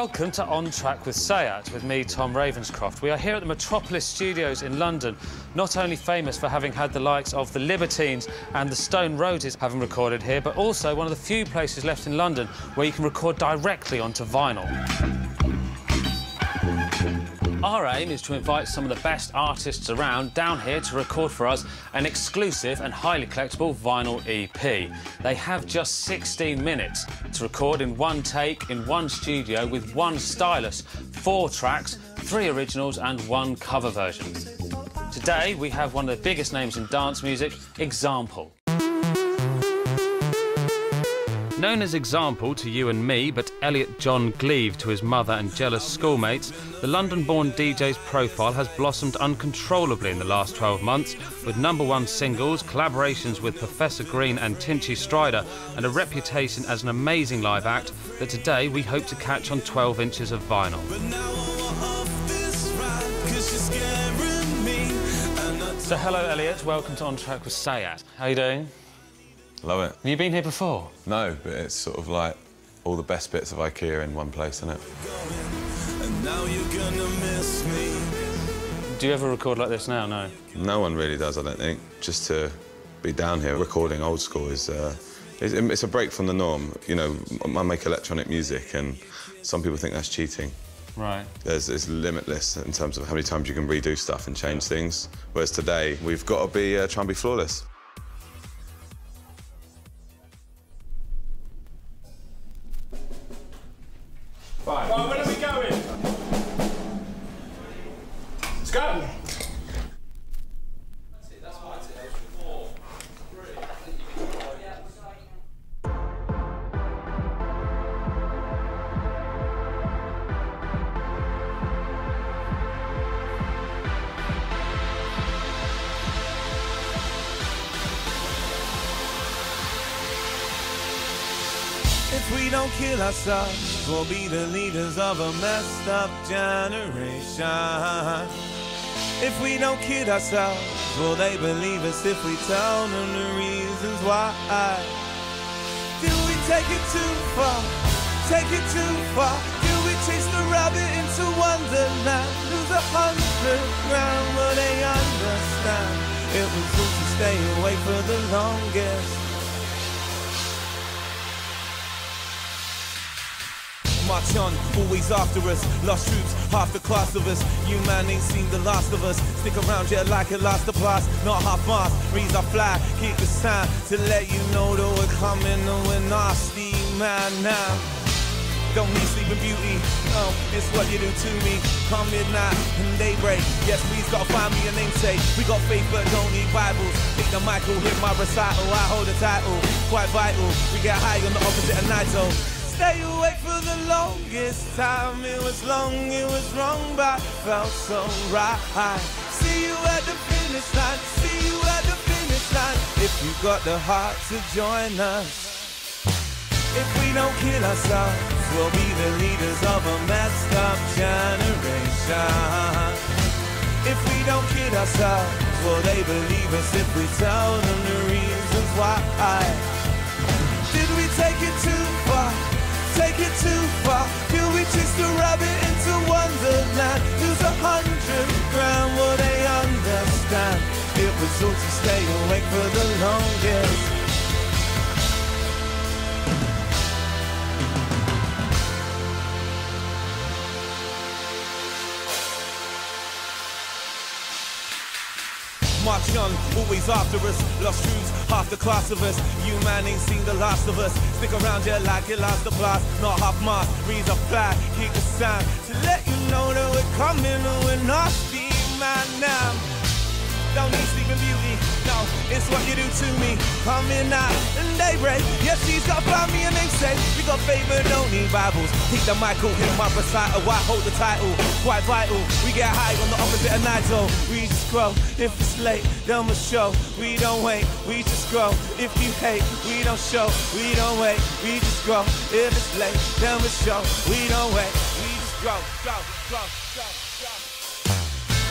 Welcome to On Track with Sayat, with me, Tom Ravenscroft. We are here at the Metropolis Studios in London, not only famous for having had the likes of the Libertines and the Stone Roses having recorded here, but also one of the few places left in London where you can record directly onto vinyl. Our aim is to invite some of the best artists around down here to record for us an exclusive and highly collectible vinyl EP. They have just 16 minutes to record in one take, in one studio, with one stylus, 4 tracks, 3 originals and 1 cover version. Today, we have one of the biggest names in dance music, Example. Known as Example to you and me, but Elliot John Gleave to his mother and jealous schoolmates, the London-born DJ's profile has blossomed uncontrollably in the last 12 months, with #1 singles, collaborations with Professor Green and Tinchy Stryder, and a reputation as an amazing live act that today we hope to catch on 12 inches of vinyl. So hello Elliot, welcome to On Track with Sayat. How are you doing? Love it. Have you been here before? No, but it's sort of like all the best bits of IKEA in one place, isn't it? Do you ever record like this now? No? No one really does, I don't think. Just to be down here recording old school is... it's a break from the norm. You know, I make electronic music and some people think that's cheating. Right. It's limitless in terms of how many times you can redo stuff and change things. Whereas today, we've got to be try and be flawless. Right, when are we going? Let's go! If we don't kill ourselves, we'll be the leaders of a messed up generation. If we don't kid ourselves, will they believe us if we tell them the reasons why? Do we take it too far? Take it too far? Do we chase the rabbit into Wonderland? Lose 100 grand, will they understand? It was all to stay away for the longest. March on, always after us. Lost troops, half the class of us. You man ain't seen the last of us. Stick around yet like it last the blast. Not half-mast, breeze our fly. Keep the sign to let you know that we're coming and we're nasty, man, now. Don't need sleeping beauty, no, it's what you do to me. Come midnight and daybreak, yes, please gotta find me a namesake. We got faith but don't need Bibles. Take the mic, hit my recital, I hold the title. Quite vital, we get high on the opposite of Naito. Stay awake for the longest time. It was long, it was wrong, but felt so right. See you at the finish line, see you at the finish line. If you got the heart to join us. If we don't kill ourselves, we'll be the leaders of a messed up generation. If we don't kid ourselves, will they believe us if we tell them the reasons why? Did we take it too far? Take it too far? Did we chase the rabbit into Wonderland? Lose 100 grand, will they understand? It was all to stay awake for the longest. March on, always after us. Lost truths, half the class of us. You man ain't seen the last of us. Stick around yet like it last the blast. Not half-mast, breeze our fly. Keep the sign to let you know that we're coming and we're nasty, man, now. Don't need sleeping beauty, no, it's what you do to me. Come midnight and daybreak, yes, she's gotta find me a namesake. We got faith but don't need Bibles. Take the mic, hit my recital, I hold the title. Quite vital, we get high on the opposite of Naito. We just grow, if it's late, then we'll show. We don't wait, we just grow. If you hate, we don't show. We don't wait, we just grow. If it's late, then we'll show. We don't wait, we just grow, grow, grow, grow, grow.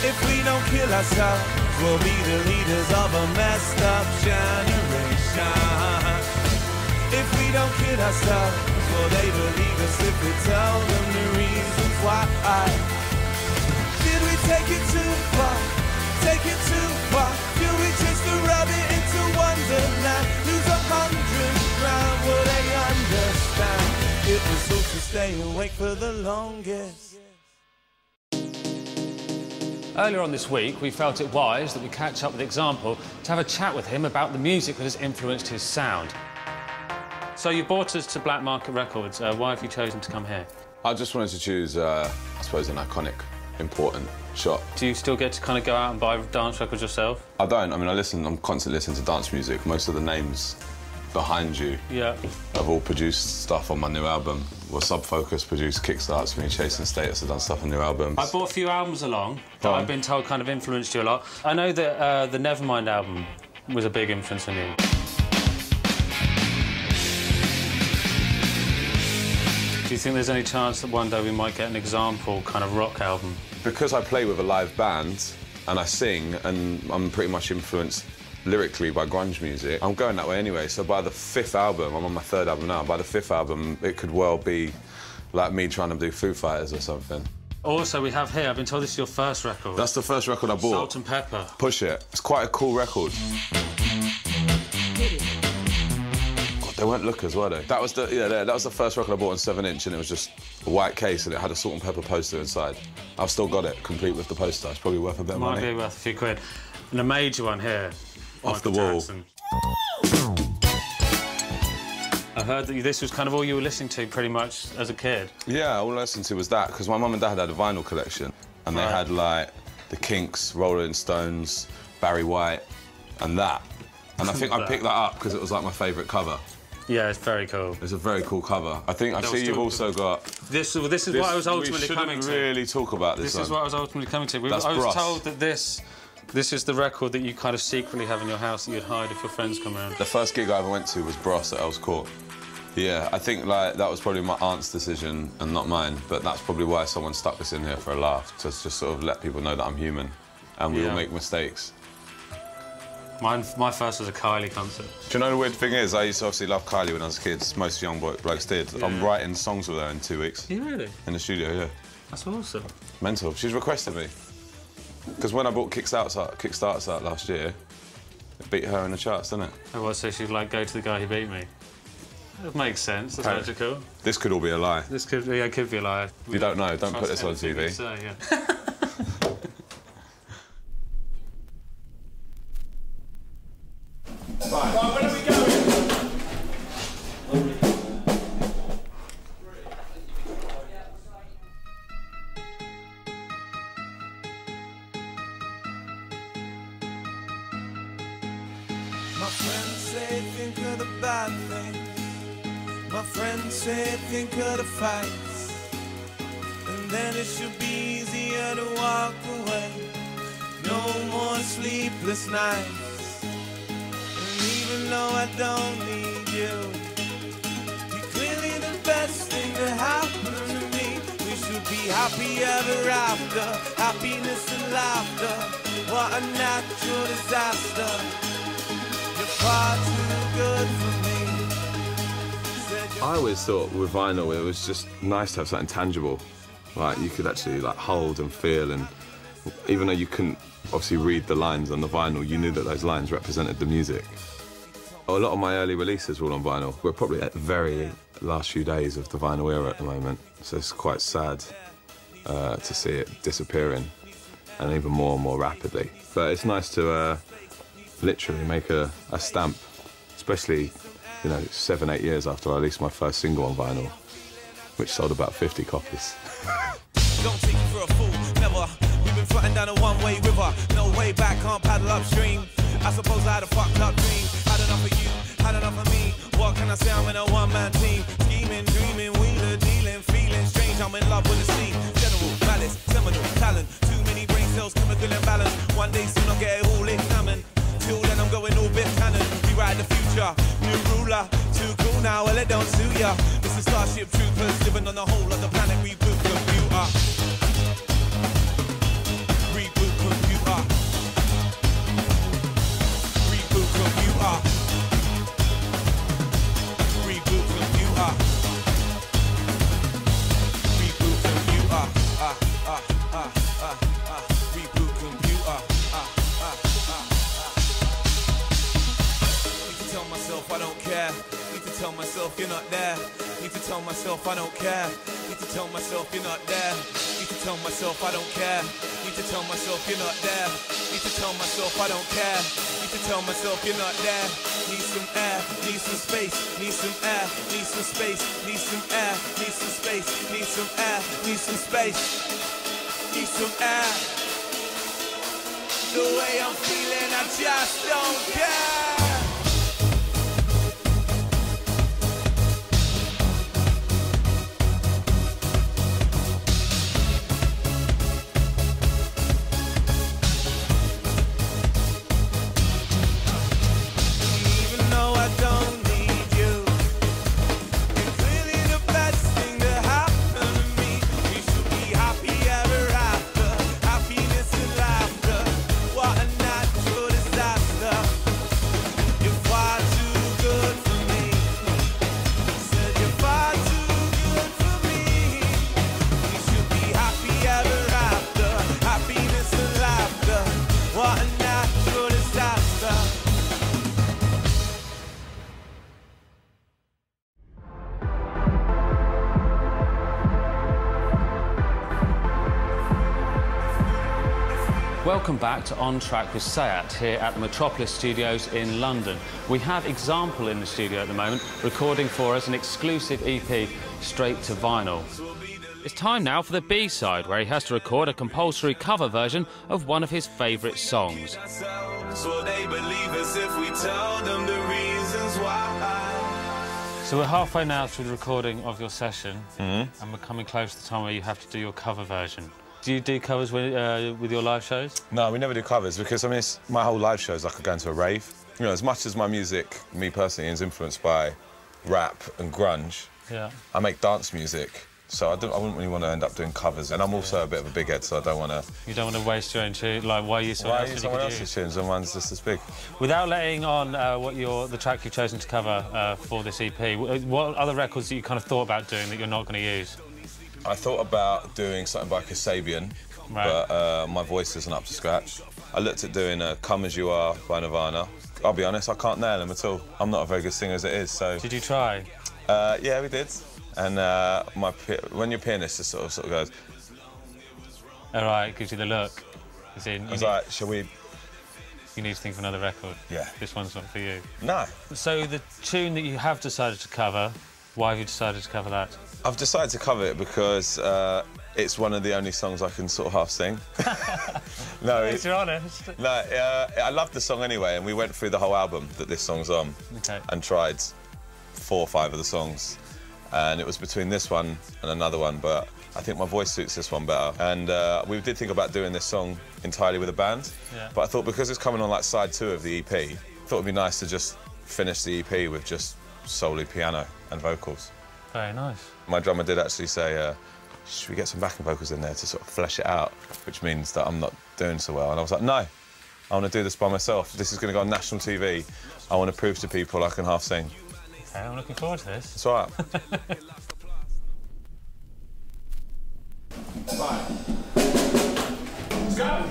If we don't kill ourselves, we'll be the leaders of a messed up generation. If we don't kid ourselves, Will they believe us if we tell them the reasons why? Did we take it too far? Take it too far? Did we just rub it into wonderland? Lose 100 grand, will they understand? It was so to stay awake for the longest. Earlier on this week, we felt it wise that we catch up with Example to have a chat with him about the music that has influenced his sound. So you brought us to Black Market Records. Why have you chosen to come here? I just wanted to choose, I suppose, an iconic, important shot. Do you still get to kind of go out and buy dance records yourself? I don't. I mean, I'm constantly listening to dance music. Most of the names behind you have all produced stuff on my new album. Well, Subfocus produced Kickstarts for me, Chasing Status have done stuff on new albums. I brought a few albums along that I've been told kind of influenced you a lot. I know that the Nevermind album was a big influence on you. Do you think there's any chance that one day we might get an Example kind of rock album? Because I play with a live band and I sing and I'm pretty much influenced lyrically by grunge music, I'm going that way anyway, so by the 5th album, I'm on my 3rd album now, by the 5th album it could well be like me trying to do Foo Fighters or something. Also, we have here, I've been told this is your first record. That's the first record I bought. Salt and Pepper. Push It. It's quite a cool record. God, they weren't lookers, were they? That was the first record I bought on 7-inch and it was just a white case and it had a Salt and Pepper poster inside. I've still got it, complete with the poster. It's probably worth a bit of money. Might be worth a few quid. And a major one here. Off the Michael Wall. Jackson. I heard that this was kind of all you were listening to pretty much as a kid. Yeah, all I listened to was that, because my mum and dad had a vinyl collection, and they had, like, the Kinks, Rolling Stones, Barry White, and that. And I think I picked that up because it was, like, my favourite cover. Yeah, it's very cool. It's a very cool cover. I see you've also got... This is what I was ultimately coming to. We shouldn't really talk about this This is what I was ultimately coming to. That's I was Bros. told that this is the record that you kind of secretly have in your house that you'd hide if your friends come around. The first gig I ever went to was Bros at Earls Court. Yeah, I think like that was probably my aunt's decision and not mine, but that's probably why someone stuck this in here for a laugh, to just sort of let people know that I'm human and we all make mistakes. My first was a Kylie concert. Do you know the weird thing is, I used to obviously love Kylie when I was a kid, most young blokes did. Yeah. I'm writing songs with her in 2 weeks. You really? In the studio, yeah. That's awesome. Mental. She's requested me. Because when I bought Kickstarts out last year, it beat her in the charts, didn't it? Oh, well, so she'd like go to the guy who beat me. That makes sense. That's logical. This could all be a lie. This could be a lie. You don't know. Don't put this on TV. Say, yeah. Right, when are we going? My friends say think of the bad things. My friends say think of the fights. And then it should be easier to walk away. No more sleepless nights. And even though I don't need you, you're clearly the best thing to happen to me. We should be happy ever after. Happiness and laughter. What a natural disaster. Far too good for me. I always thought with vinyl it was just nice to have something tangible, like you could actually like hold and feel, and even though you couldn't obviously read the lines on the vinyl, you knew that those lines represented the music. A lot of my early releases were all on vinyl. We're probably at the very last few days of the vinyl era at the moment, so it's quite sad to see it disappearing, and even more and more rapidly. But it's nice to literally make a stamp, especially, you know, 7-8 years after I released my first single on vinyl, which sold about 50 copies. Don't take you for a fool, never. We've been floating down a one-way river, no way back, can't paddle upstream. I suppose I had a fucked up dream. Had enough of you, had enough of me. What can I say? I'm in a one-man team, scheming, dreaming, wheeler, dealing, feeling strange. I'm in love with the scene. General malice, seminal talent. Too many brain cells, chemical imbalance. One day soon I'll get it all examined. Till then I'm going all bit canon. Rewrite the future, new ruler. Too cool now, well it don't suit ya. This is Starship Troopers living on the whole of the planet. Reboot computer. Reboot computer. Reboot computer. Reboot computer. tell myself you're not there. Need to tell myself I don't care. Need to tell myself you're not there. Need to tell myself I don't care. Need to tell myself you're not there. Need to tell myself I don't care. Need to tell myself you're not there. Need some air, need some space, need some air, need some space, need some air, need some space, need some air, need some space, need some air. The way I'm feeling, I just don't care. Welcome back to On Track with Sayat here at the Metropolis Studios in London. We have Example in the studio at the moment, recording for us an exclusive EP straight to vinyl. It's time now for the B-side, where he has to record a compulsory cover version of one of his favourite songs. So we're halfway now through the recording of your session, and we're coming close to the time where you have to do your cover version. Do you do covers with your live shows? No, we never do covers because, I mean, my whole live show is like going to a rave. You know, as much as my music, me personally, is influenced by rap and grunge, I make dance music, so I wouldn't really want to end up doing covers. And I'm also a bit of a big head, so I don't want to... You don't want to waste your own tune? Like, why use someone else's tunes and one's just as big? Without letting on the track you've chosen to cover for this EP, what other records that you kind of thought about doing that you're not going to use? I thought about doing something by Kasabian, but my voice isn't up to scratch. I looked at doing Come As You Are by Nirvana. I'll be honest, I can't nail them at all. I'm not a very good singer as it is, so... Did you try? Yeah, we did. And when your pianist just sort of goes... All right, gives you the look. As in, I was like, shall we... You need to think of another record. Yeah. This one's not for you. No. So the tune that you have decided to cover, why have you decided to cover that? I've decided to cover it because it's one of the only songs I can sort of half sing. No, if you're honest. No, I love the song anyway, and we went through the whole album that this song's on and tried 4 or 5 of the songs. And it was between this one and another one, but I think my voice suits this one better. And we did think about doing this song entirely with a band, but I thought because it's coming on like side 2 of the EP, I thought it'd be nice to just finish the EP with just solely piano and vocals. Very nice. My drummer did actually say, should we get some backing vocals in there to sort of flesh it out, which means that I'm not doing so well. And I was like, no, I want to do this by myself. This is going to go on national TV. I want to prove to people I can half sing. OK, I'm looking forward to this. It's all right. 5. Let's go.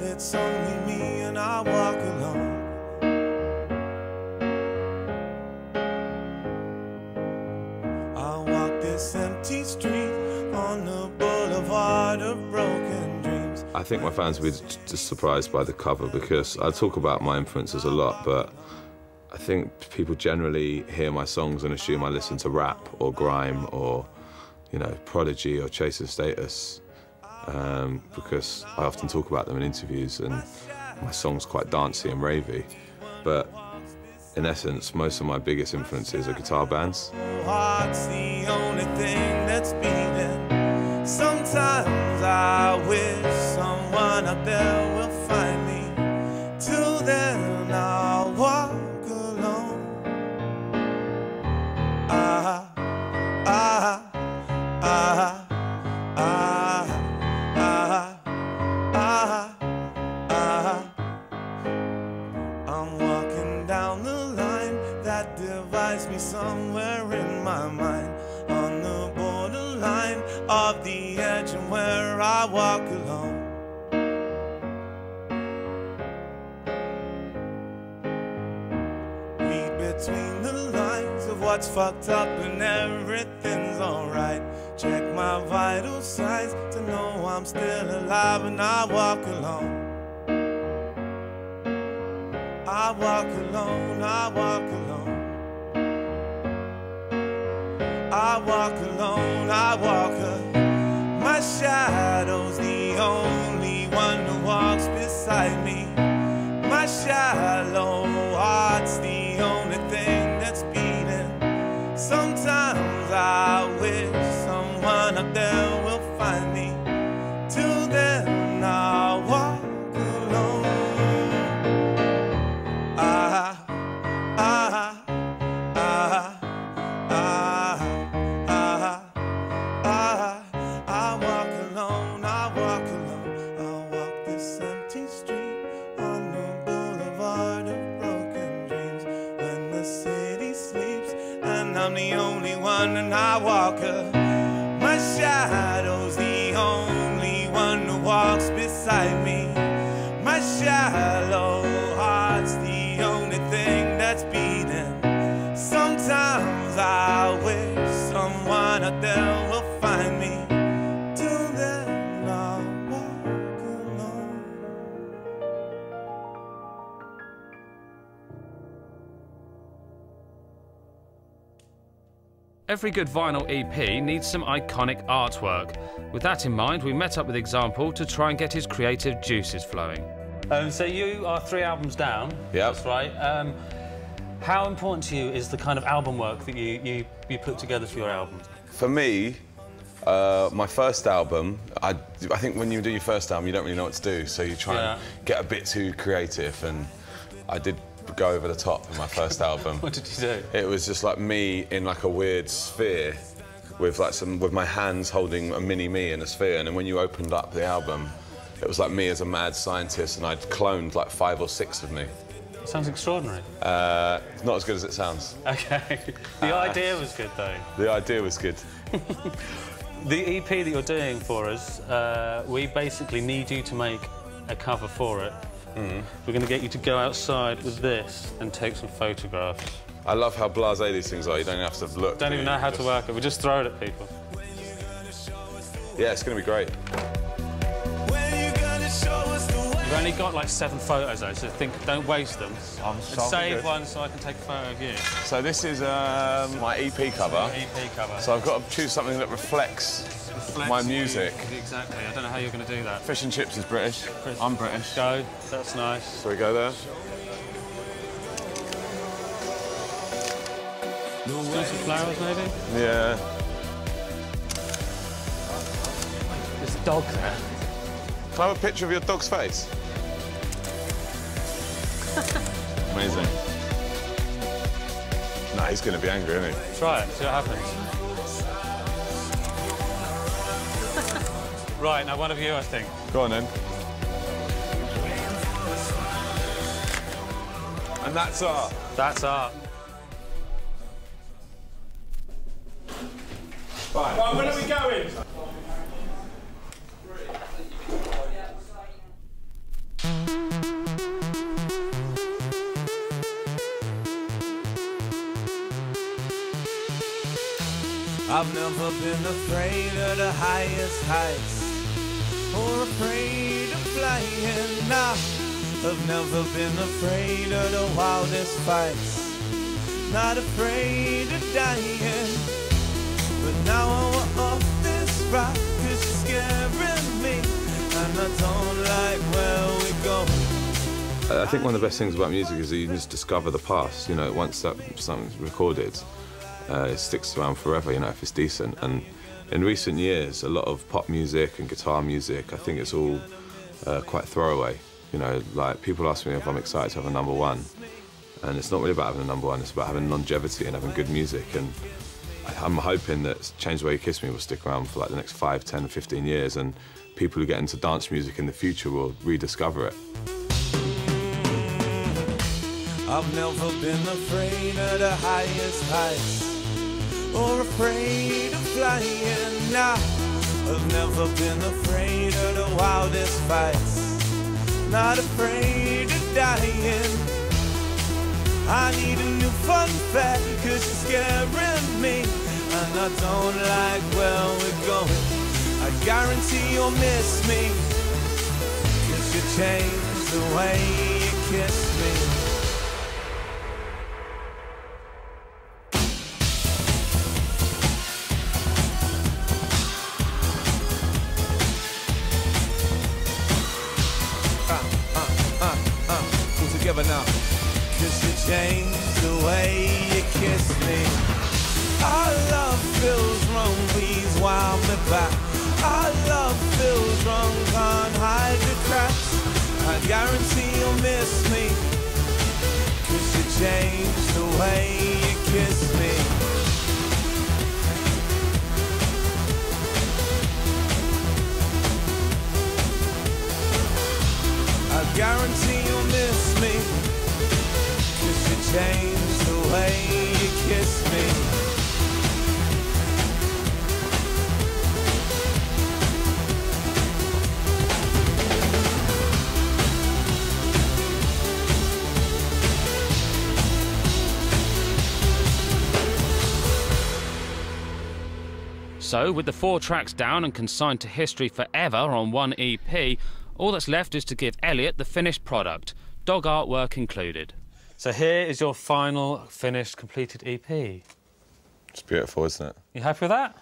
It's only me and I walk alone. I walk this empty street on the boulevard of broken dreams. I think my fans will be just surprised by the cover because I talk about my influences a lot, but I think people generally hear my songs and assume I listen to rap or grime or, you know, Prodigy or Chase of Status. Because I often talk about them in interviews and my song's quite dancey and ravey. But in essence, most of my biggest influences are guitar bands. Heart's the only thing that's beating. Sometimes I wish someone out there will find me. Till then I'll walk alone. that divides me somewhere in my mind, on the borderline of the edge and where I walk alone. Read between the lines of what's fucked up and everything's alright. Check my vital signs to know I'm still alive, and I walk alone. I walk alone, I walk alone. I walk alone, I walk alone. My shadow's the only one who walks beside me. My shallow heart's the only thing that's beating. Sometimes I wish someone up there will find me. Till then I'll walk alone. I walk alone, I walk alone. I walk this empty street on the boulevard of broken dreams. When the city sleeps and I'm the only one, and I walk alone. My shadow's the only one who walks beside me. My shallow heart's the only thing that's beating. Sometimes I wish someone out there will find me. Till then I'll walk alone. Every good vinyl EP needs some iconic artwork. With that in mind, we met up with Example to try and get his creative juices flowing. So you are 3 albums down. Yep. That's right. How important to you is the kind of album work that you put together for your album? For me, my first album, I think when you do your first album, you don't really know what to do, so you try and get a bit too creative, and I did go over the top in my first album. What did you do? It was just like me in like a weird sphere with like with my hands holding a mini me in a sphere, and then when you opened up the album, it was like me as a mad scientist, and I'd cloned like 5 or 6 of me. Sounds extraordinary. Not as good as it sounds. OK. The idea was good, though. The idea was good. The EP that you're doing for us, we basically need you to make a cover for it. We're going to get you to go outside with this and take some photographs. I love how blasé these things are. You don't have to look. Don't even know how to work it. We just throw it at people. Yeah, it's going to be great. We've only got like 7 photos though, so don't waste them. Save one so I can take a photo of you. So this is my EP cover. EP cover. So I've got to choose something that reflects my music. Exactly. I don't know how you're going to do that. Fish and Chips is British. I'm British. Go. That's nice. So we go there. Still some flowers, maybe? Yeah. There's a dog there. Can I have a picture of your dog's face? Amazing. Nah, he's going to be angry, isn't he? Try it, see what happens. Right, now one of you, I think. Go on, then. And that's art. That's art. Fine. Right, when are we going? I've never been afraid of the highest heights, or afraid of flying. Nah, I've never been afraid of the wildest fights, not afraid of dying. But now I walk off this rock, 'cause you're scaring me, and I don't like where we're going. I think one of the best things about music is that you can just discover the past. You know, once that something's recorded, it sticks around forever, you know, if it's decent. And in recent years, a lot of pop music and guitar music, I think it's all quite throwaway. You know, like, people ask me if I'm excited to have a #1, and it's not really about having a #1, it's about having longevity and having good music. And I'm hoping that Change the Way You Kiss Me will stick around for like the next 5, 10, 15 years, and people who get into dance music in the future will rediscover it. I've never been afraid of the highest heights or afraid of flying. Nah, I've never been afraid of the wildest fights, not afraid of dying. I need a new fun fact, 'cause you're scaring me, and I don't like where we're going. I guarantee you'll miss me, 'cause you changed the way you kiss me. All together now. 'Cause you changed the way you kiss me. Our love feels wrong, please wind me back. Our love feels wrong, can't hide the cracks. I guarantee you'll miss me, 'cause you changed the way you kiss me. I guarantee you'll miss me, 'cause you changed the way you kiss me. So, with the 4 tracks down and consigned to history forever on one EP, all that's left is to give Elliot the finished product, dog artwork included. So here is your final, finished, completed EP. It's beautiful, isn't it? You happy with that?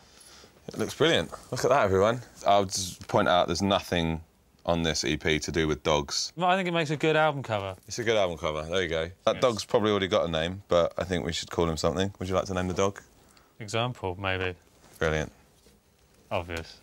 It looks brilliant. Look at that, everyone. I'll just point out there's nothing on this EP to do with dogs. Well, I think it makes a good album cover. It's a good album cover. There you go. That dog's probably already got a name, but I think we should call him something. Would you like to name the dog? Example, maybe. Brilliant. Obvious.